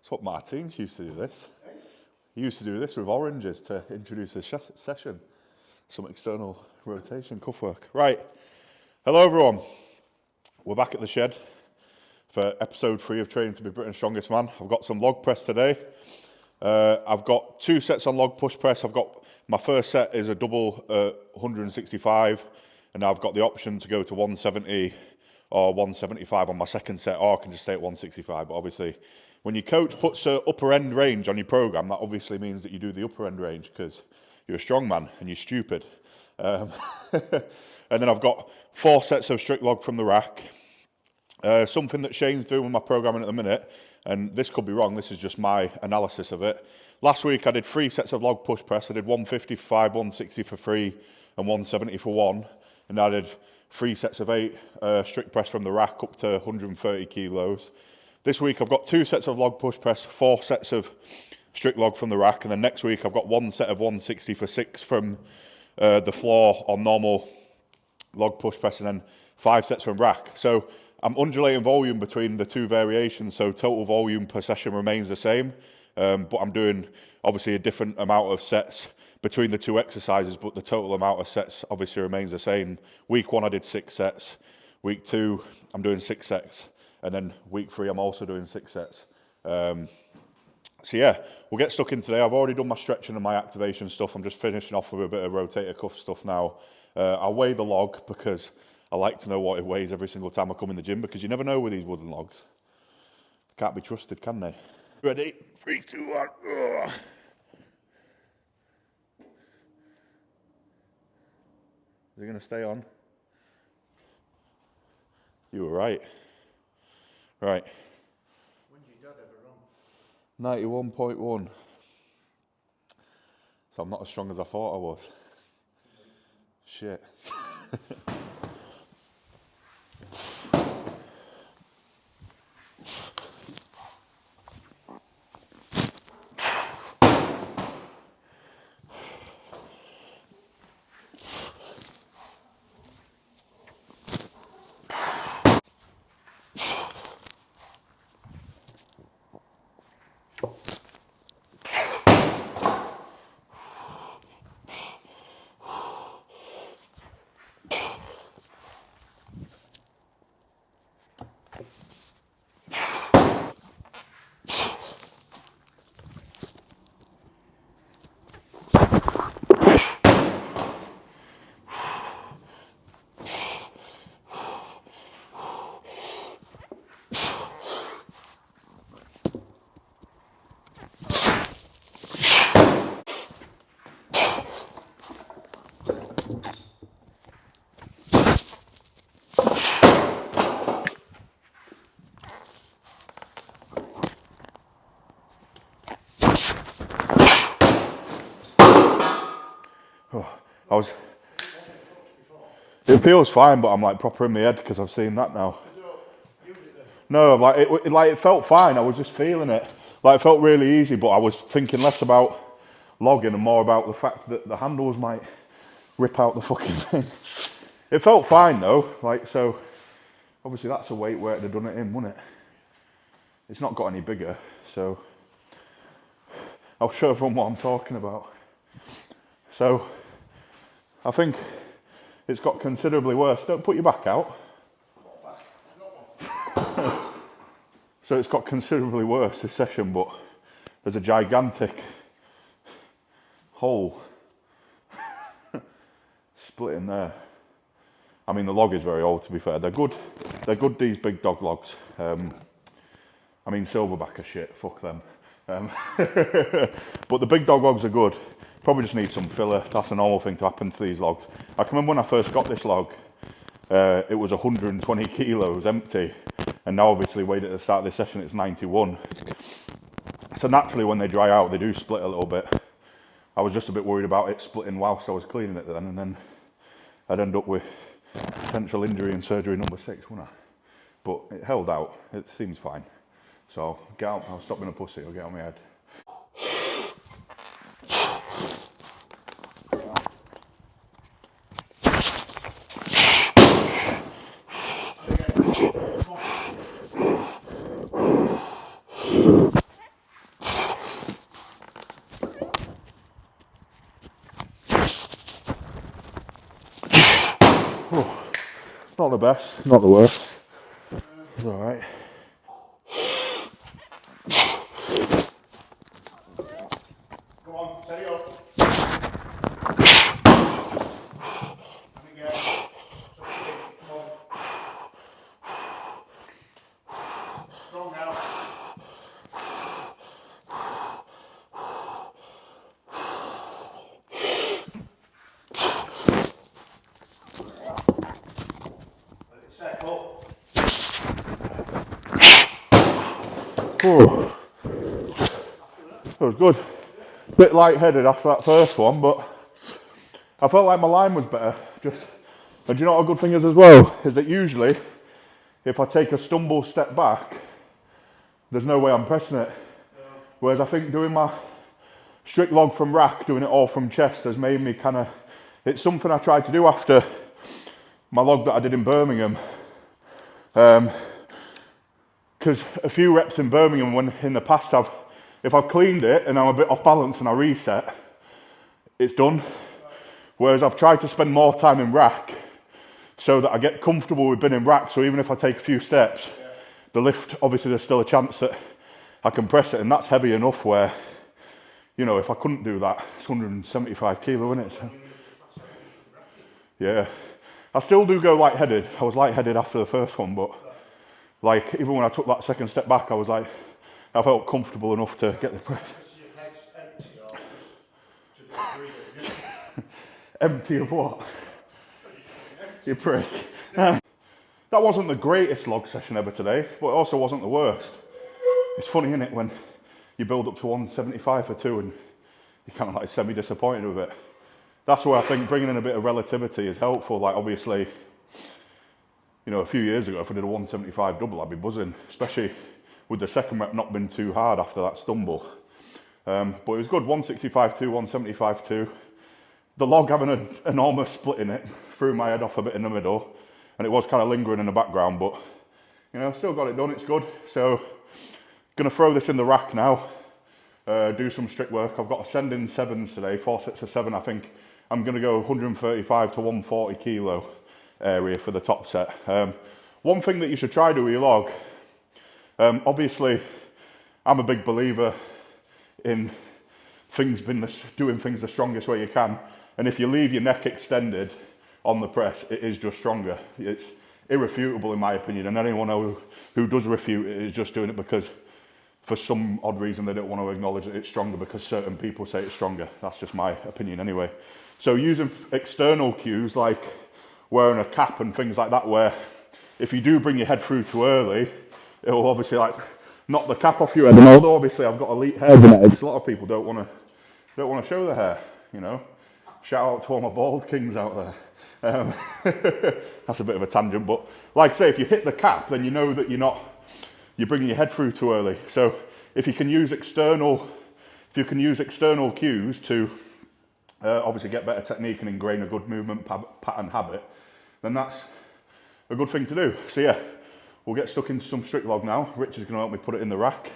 That's what Martins used to do this. He used to do this with oranges to introduce a session. Some external rotation, cuff work. Right. Hello, everyone. We're back at the shed for episode 3 of Training to be Britain's Strongest Man. I've got some log press today. I've got 2 sets on log push press. I've got my first set is a double 165, and now I've got the option to go to 170 or 175 on my second set, or I can just stay at 165. But obviously, when your coach puts an upper end range on your program, that obviously means that you do the upper end range because you're a strong man and you're stupid. And then I've got 4 sets of strict log from the rack. Something that Shane's doing with my programming at the minute, and this could be wrong, this is just my analysis of it. Last week I did 3 sets of log push press. I did 150 for 5, 160 for 3, and 170 for 1. And I did 3 sets of 8 strict press from the rack up to 130 kilos. This week I've got 2 sets of log push press, 4 sets of strict log from the rack, and then next week I've got 1 set of 160 for 6 from the floor on normal log push press, and then 5 sets from rack. So I'm undulating volume between the 2 variations, so total volume per session remains the same, but I'm doing obviously a different amount of sets between the 2 exercises, but the total amount of sets obviously remains the same. Week 1 I did 6 sets, week 2 I'm doing 6 sets, and then week 3 I'm also doing 6 sets. So yeah, we'll get stuck in today. I've already done my stretching and my activation stuff. I'm just finishing off with a bit of rotator cuff stuff now. I'll weigh the log because I like to know what it weighs every single time I come in the gym, because you never know with these wooden logs. Can't be trusted, can they? Ready? 3, 2, 1. Ugh. Is it going to stay on? You were right. Right. When's your dad ever run? 91.1. So I'm not as strong as I thought I was. Shit. It feels fine, but I'm like proper in my head because I've seen that now. No, like it felt fine. I was just feeling it. Like it felt really easy, but I was thinking less about logging and more about the fact that the handles might rip out the fucking thing. It felt fine though. Like, so obviously that's a weight where it'd have done it in, wouldn't it? It's not got any bigger, so I'll show everyone what I'm talking about. So I think it's got considerably worse. Don't put your back out. So it's got considerably worse this session, but there's a gigantic hole split in there. I mean, the log is very old, to be fair. They're good, these big dog logs. I mean, silverback are shit, fuck them. But the big dog logs are good. Probably just need some filler. That's a normal thing to happen to these logs. I can remember when I first got this log, it was 120 kilos empty, and now obviously weighed at the start of this session it's 91. So naturally when they dry out they do split a little bit. I was just a bit worried about it splitting whilst I was cleaning it then, and then I'd end up with potential injury and surgery number 6, wouldn't I? But it held out, it seems fine. So get out, I'll stop being a pussy, I'll get on my head. the best, not the worst. It's alright. Come on, steady up. And again. Come on. Strong now. Let it settle. Oh, that was good. Bit lightheaded after that first one, but I felt like my line was better. And do you know what a good thing is as well? Is that usually, if I take a stumble step back, there's no way I'm pressing it. Whereas I think doing my strict log from rack, doing it all from chest has made me kind of, it's something I tried to do after my log that I did in Birmingham. Because a few reps in Birmingham, when in the past if I've cleaned it and I'm a bit off balance and I reset, it's done. Whereas I've tried to spend more time in rack so that I get comfortable with being in rack. So even if I take a few steps, the lift, obviously there's still a chance that I can press it, and that's heavy enough where, you know, if I couldn't do that, it's 175 kilo, isn't it? So, yeah. I still do go lightheaded. I was lightheaded after the first one, but like even when I took that second step back, I was like, I felt comfortable enough to get the press. Empty of what? You prick. That wasn't the greatest log session ever today, but it also wasn't the worst. It's funny, isn't it, when you build up to 175 for two and you're kind of like semi-disappointed with it. That's where I think bringing in a bit of relativity is helpful. Like obviously, you know, a few years ago, if I did a 175 double, I'd be buzzing, especially with the second rep not been too hard after that stumble. But it was good, 165 2, 175 2. The log having an enormous split in it threw my head off a bit in the middle, and it was kind of lingering in the background, but you know, still got it done, it's good. So, gonna throw this in the rack now, do some strict work. I've got ascending sevens today, 4 sets of 7. I think I'm gonna go 135 to 140 kilo area for the top set. One thing that you should try to with your log, obviously, I'm a big believer in doing things the strongest way you can. And if you leave your neck extended on the press, it is just stronger. It's irrefutable in my opinion. And anyone who does refute it is just doing it because for some odd reason they don't want to acknowledge that it's stronger because certain people say it's stronger. That's just my opinion anyway. So using external cues like wearing a cap and things like that, where if you do bring your head through too early, it will obviously like knock the cap off your head. And although obviously I've got elite hair genetics, a lot of people don't want to show their hair, you know. Shout out to all my bald kings out there. That's a bit of a tangent, but like I say, if you hit the cap, then you know that you're bringing your head through too early. So if you can use external cues to obviously get better technique and ingrain a good movement pattern habit, then that's a good thing to do. So yeah, we'll get stuck into some strict log now. Rich is going to help me put it in the rack,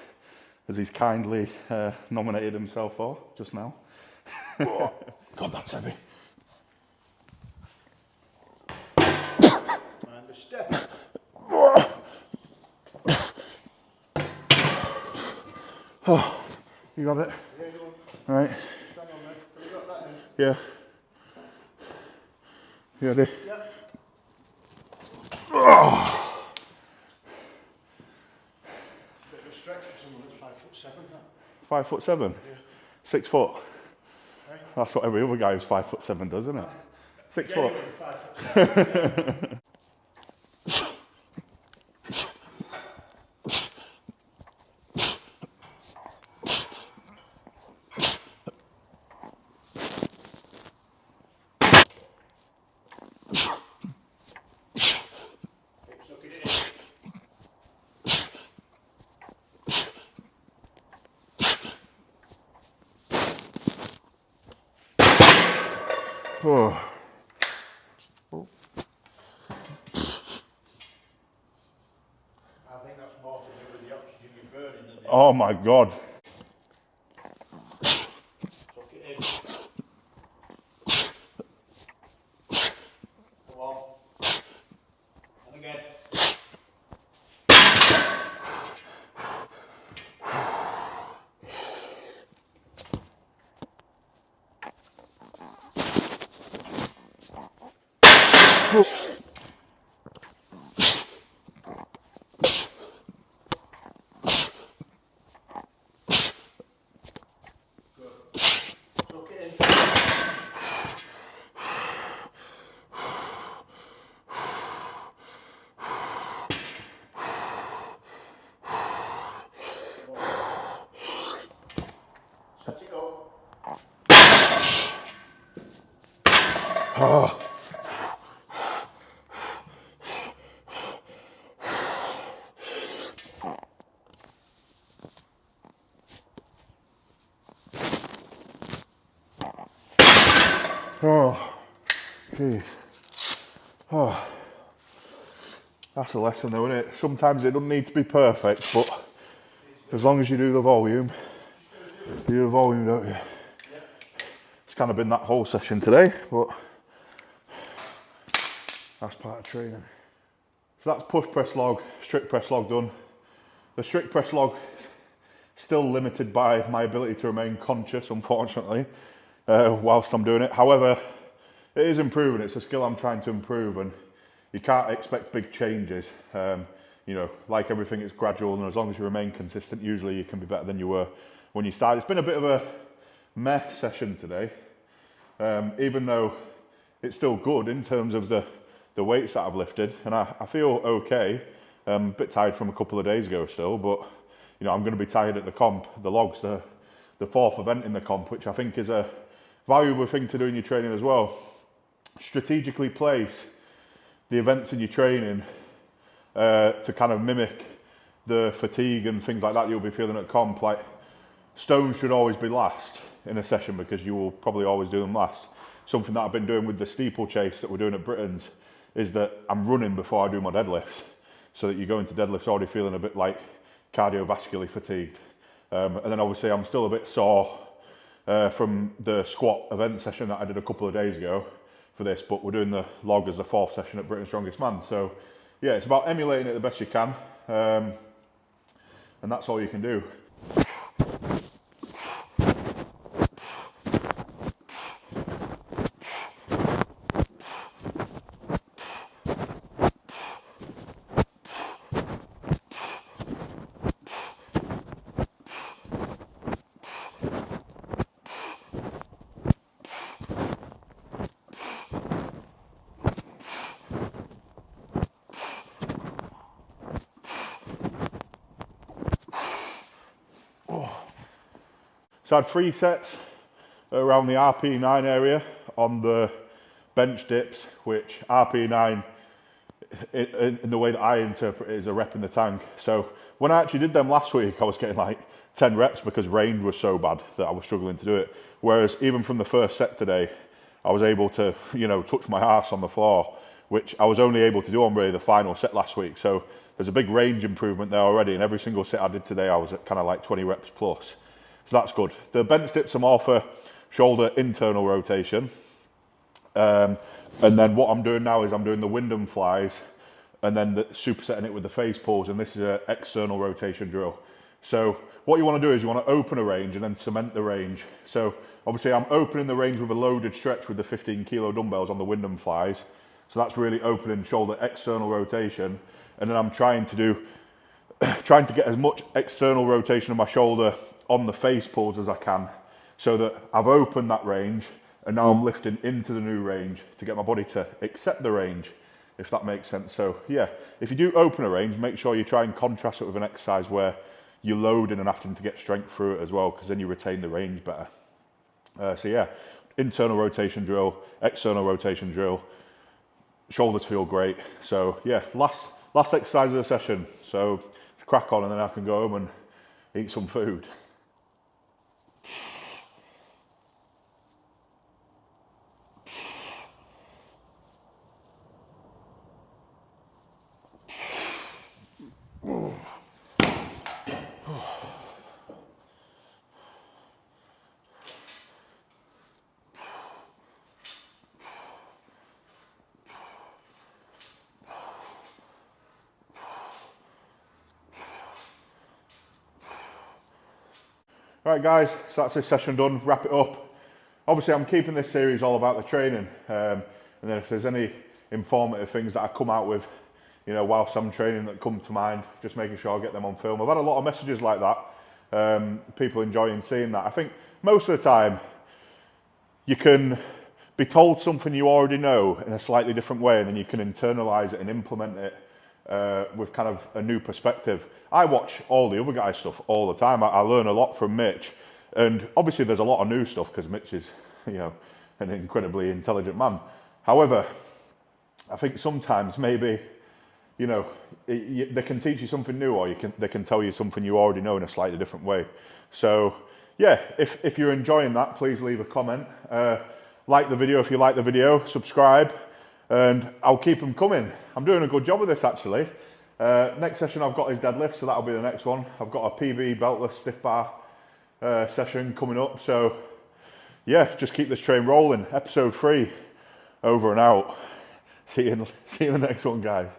as he's kindly nominated himself for just now. God, that's heavy. And the step. Oh, you got it? Yeah, you want. Right. Stand on there. Have you got that in? Yeah. You ready? Yeah. Oh. Bit of a stretch for someone that's 5'7". 5'7"? Yeah. 6 foot. Right. That's what every other guy who's 5'7" does, isn't it? 6 foot. Genuinely 5'7". Oh. I think that's more to do with the oxygen you're burning than the Oh my God. Tuck it in. Come on. Tuck it in. Set it up. Oh, geez. Oh, that's a lesson though, isn't it? Sometimes it doesn't need to be perfect, but as long as you do the volume, you do the volume, don't you? It's kind of been that whole session today, but that's part of training. So that's push press log, strict press log done. The strict press log still limited by my ability to remain conscious, unfortunately, whilst I'm doing it. However, it is improving. It's a skill I'm trying to improve, and you can't expect big changes. You know, like everything, it's gradual, and as long as you remain consistent, usually you can be better than you were when you started. It's been a bit of a meh session today, even though it's still good in terms of the weights that I've lifted, and I feel okay. A bit tired from a couple of days ago still, but you know, I'm going to be tired at the comp. The log's the fourth event in the comp, which I think is a valuable thing to do in your training as well. Strategically place the events in your training to kind of mimic the fatigue and things like that you'll be feeling at comp. Like, stones should always be last in a session because you will probably always do them last. Something that I've been doing with the steeplechase that we're doing at Britain's is that I'm running before I do my deadlifts, so that you go into deadlifts already feeling a bit like cardiovascularly fatigued. And then obviously I'm still a bit sore from the squat event session that I did a couple of days ago for this, but we're doing the log as the fourth session at Britain's Strongest Man. So yeah, it's about emulating it the best you can, and that's all you can do. So I had 3 sets around the RP9 area on the bench dips, which RP9, in the way that I interpret it, is a rep in the tank. So when I actually did them last week, I was getting like 10 reps because range was so bad that I was struggling to do it. Whereas even from the first set today, I was able to, you know, touch my arse on the floor, which I was only able to do on really the final set last week. So there's a big range improvement there already, and every single set I did today, I was at kind of like 20 reps plus. So that's good. The bench dips are more for shoulder internal rotation. And then what I'm doing now is I'm doing the Wyndham flies and then supersetting it with the face pulls, and this is an external rotation drill. So what you want to do is you want to open a range and then cement the range. So obviously I'm opening the range with a loaded stretch with the 15 kilo dumbbells on the Wyndham flies. So that's really opening shoulder external rotation. And then I'm trying to get as much external rotation of my shoulder on the face pulls as I can, so that I've opened that range and now I'm lifting into the new range to get my body to accept the range, if that makes sense. So yeah, if you do open a range, make sure you try and contrast it with an exercise where you're loading and having to get strength through it as well, because then you retain the range better. So yeah, internal rotation drill, external rotation drill, shoulders feel great. So yeah, last exercise of the session. So crack on and then I can go home and eat some food. Right guys, so that's this session done, wrap it up. Obviously I'm keeping this series all about the training, and then if there's any informative things that I come out with, you know, whilst I'm training that come to mind, just making sure I get them on film. I've had a lot of messages like that, people enjoying seeing that. I think most of the time you can be told something you already know in a slightly different way, and then you can internalize it and implement it with kind of a new perspective. I watch all the other guys' stuff all the time. I learn a lot from Mitch, and obviously there's a lot of new stuff because Mitch is, you know, an incredibly intelligent man. However, I think sometimes maybe, you know, they can teach you something new, or they can tell you something you already know in a slightly different way. So yeah, if you're enjoying that, please leave a comment. Like the video if you like the video, subscribe, and I'll keep them coming. I'm doing a good job of this actually. Next session I've got is deadlift, so that'll be the next one. I've got a PB beltless stiff bar session coming up, so yeah, just keep this train rolling. Episode 3, over and out. See you in the next one, guys.